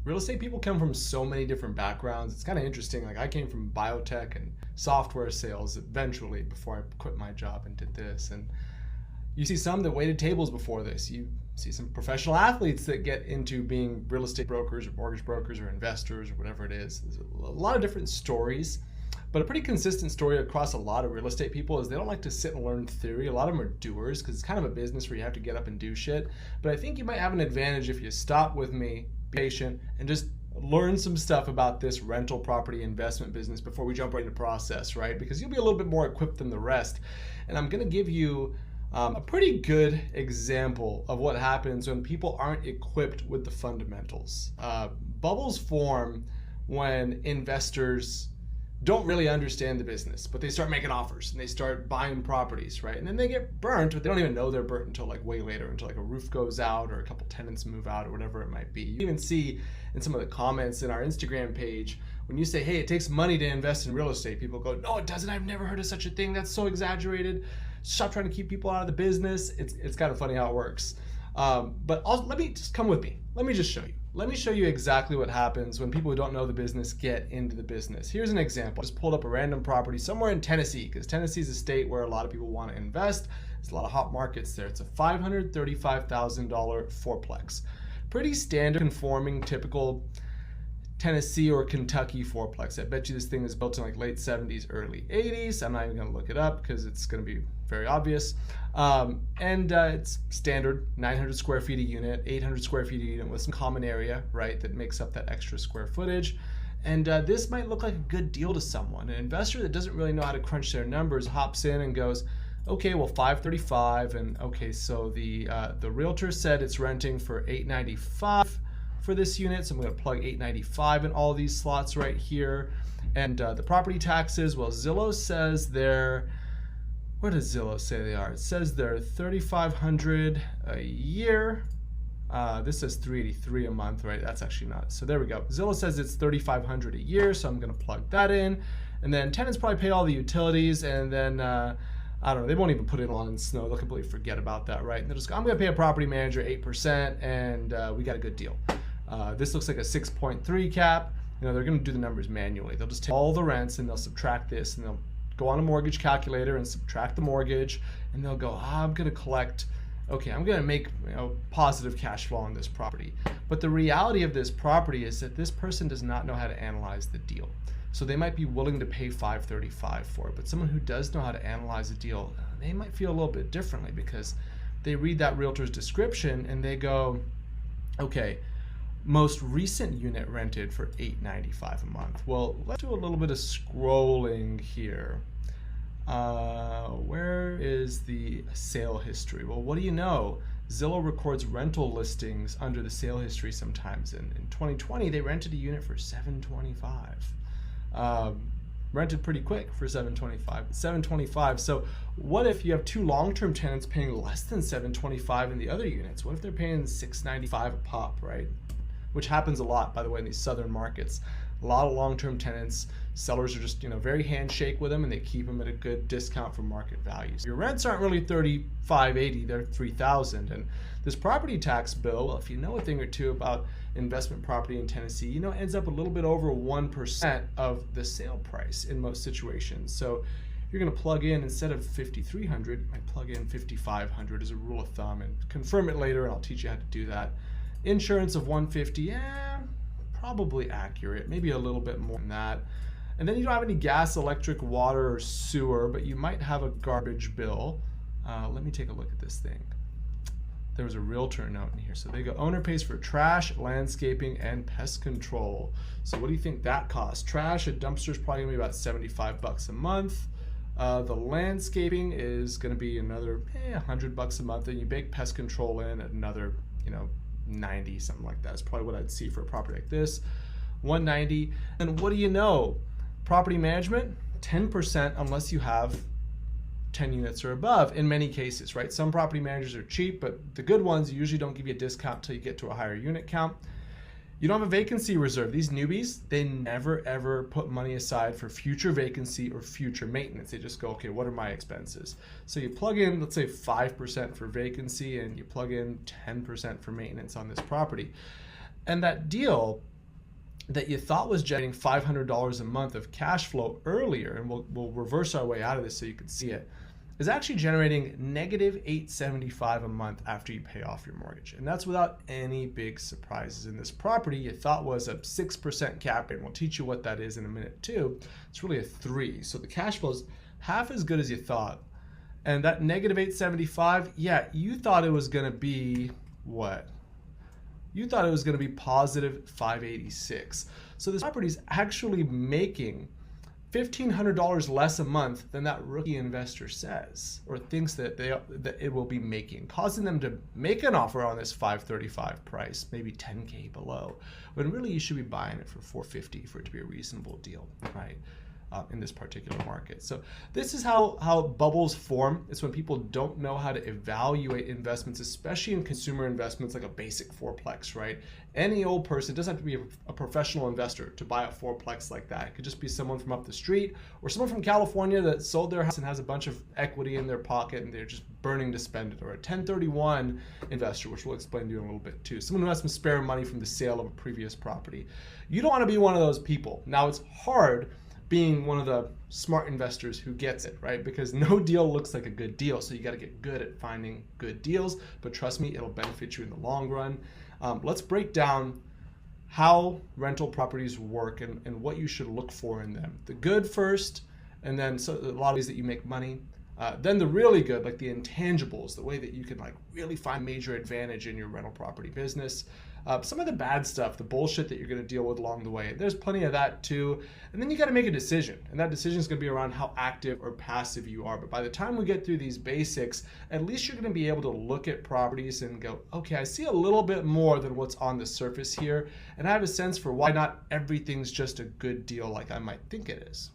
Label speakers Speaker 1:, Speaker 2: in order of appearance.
Speaker 1: Real estate people come from so many different backgrounds. It's kind of interesting. Like I came from biotech and software sales eventually before I quit my job and did this. And you see some that waited tables before this. You see some professional athletes that get into being real estate brokers or mortgage brokers or investors or whatever it is. There's a lot of different stories, but a pretty consistent story across a lot of real estate people is they don't like to sit and learn theory. A lot of them are doers because it's kind of a business where you have to get up and do shit. But I think you might have an advantage if you stop with me, be patient, and just learn some stuff about this rental property investment business before we jump right into process, right? Because you'll be a little bit more equipped than the rest. And I'm going to give you a pretty good example of what happens when people aren't equipped with the fundamentals. Bubbles form when investors don't really understand the business, but they start making offers and they start buying properties, right? And then they get burnt, but they don't even know they're burnt until like way later, until like a roof goes out or a couple tenants move out or whatever it might be. You even see in some of the comments in our Instagram page, when you say, hey, it takes money to invest in real estate, people go, no, it doesn't. I've never heard of such a thing. That's so exaggerated. Stop trying to keep people out of the business. It's kind of funny how it works. But also, let me just come with me. Let me just show you. Let me show you exactly what happens when people who don't know the business get into the business. Here's an example. I just pulled up a random property somewhere in Tennessee, because Tennessee is a state where a lot of people want to invest. There's a lot of hot markets there. It's a $535,000 fourplex. Pretty standard, conforming, typical Tennessee or Kentucky fourplex. I bet you this thing is built in like late 70s, early 80s. I'm not even going to look it up because it's going to be very obvious. It's standard 900 square feet a unit, 800 square feet a unit with some common area, right, that makes up that extra square footage. And this might look like a good deal to someone. An investor that doesn't really know how to crunch their numbers hops in and goes, okay, well, 535, and okay, so the realtor said it's renting for $895 for this unit, so I'm going to plug $895 in all these slots right here. And the property taxes, well, Zillow says they're, what does Zillow say they are? It says they're $3,500 a year. This says $383 a month, right? That's actually not. So there we go. Zillow says it's $3,500 a year, so I'm going to plug that in. And then tenants probably pay all the utilities, and then I don't know, they won't even put it on in snow. They'll completely forget about that, right? And they'll just go, I'm going to pay a property manager 8%, and we got a good deal. This looks like a 6.3 cap. You know, they're going to do the numbers manually. They'll just take all the rents and they'll subtract this, and they'll go on a mortgage calculator and subtract the mortgage, and they'll go, I'm going to collect, okay, I'm going to make, you know, positive cash flow on this property. But the reality of this property is that this person does not know how to analyze the deal. So they might be willing to pay $535 for it, but someone who does know how to analyze a deal, they might feel a little bit differently because they read that realtor's description and they go, okay, most recent unit rented for $895 a month. Well, let's do a little bit of scrolling here. Where is the sale history? Well, what do you know? Zillow records rental listings under the sale history sometimes. In 2020, they rented a unit for $725. Rented pretty quick for $725. So what if you have two long-term tenants paying less than $725 in the other units? What if they're paying $695 a pop, right? Which happens a lot, by the way, in these southern markets. A lot of long-term tenants, sellers are just, you know, very handshake with them, and they keep them at a good discount from market values. Your rents aren't really $3,580, they're $3,000. And this property tax bill, well, if you know a thing or two about investment property in Tennessee, you know, ends up a little bit over 1% of the sale price in most situations. So you're going to plug in, instead of $5,300, I plug in $5,500 as a rule of thumb, and confirm it later, and I'll teach you how to do that. Insurance of $150, probably accurate, maybe a little bit more than that. And then you don't have any gas, electric, water, or sewer, but you might have a garbage bill. Let me take a look at this thing. There was a realtor note in here. So they go, owner pays for trash, landscaping, and pest control. So what do you think that costs? Trash at dumpster's probably gonna be about $75 a month. The landscaping is gonna be another $100 a month, and you bake pest control in at another, you know, 90, something like that. That's probably what I'd see for a property like this. 190. And what do you know? Property management, 10% unless you have 10 units or above in many cases, right? Some property managers are cheap, but the good ones usually don't give you a discount until you get to a higher unit count. You don't have a vacancy reserve. These newbies, they never ever put money aside for future vacancy or future maintenance. They just go, okay, what are my expenses? So you plug in, let's say 5% for vacancy, and you plug in 10% for maintenance on this property. And that deal that you thought was generating $500 a month of cash flow earlier, and we'll reverse our way out of this so you can see it, is actually generating negative $875 a month after you pay off your mortgage. And that's without any big surprises. In this property you thought was a 6% cap rate, and we'll teach you what that is in a minute too. It's really a 3. So the cash flow is half as good as you thought. And that negative $875, yeah, you thought it was going to be what? You thought it was going to be positive $586. So this property is actually making $1,500 less a month than that rookie investor says or thinks that it will be making, causing them to make an offer on this $535 price, maybe $10K below, when really you should be buying it for $450 for it to be a reasonable deal, right? In this particular market. So this is how bubbles form. It's when people don't know how to evaluate investments, especially in consumer investments like a basic fourplex, right? Any old person, doesn't have to be a professional investor to buy a fourplex like that. It could just be someone from up the street or someone from California that sold their house and has a bunch of equity in their pocket and they're just burning to spend it, or a 1031 investor, which we'll explain to you in a little bit too. Someone who has some spare money from the sale of a previous property. You don't want to be one of those people. Now it's hard being one of the smart investors who gets it, right? Because no deal looks like a good deal. So you got to get good at finding good deals, but trust me, it'll benefit you in the long run. Let's break down how rental properties work and what you should look for in them. The good first, and then a lot of ways that you make money. Then the really good, like the intangibles, the way that you can like really find major advantage in your rental property business. Some of the bad stuff, the bullshit that you're going to deal with along the way. There's plenty of that too. And then you got to make a decision. And that decision is going to be around how active or passive you are. But by the time we get through these basics, at least you're going to be able to look at properties and go, okay, I see a little bit more than what's on the surface here. And I have a sense for why not everything's just a good deal like I might think it is.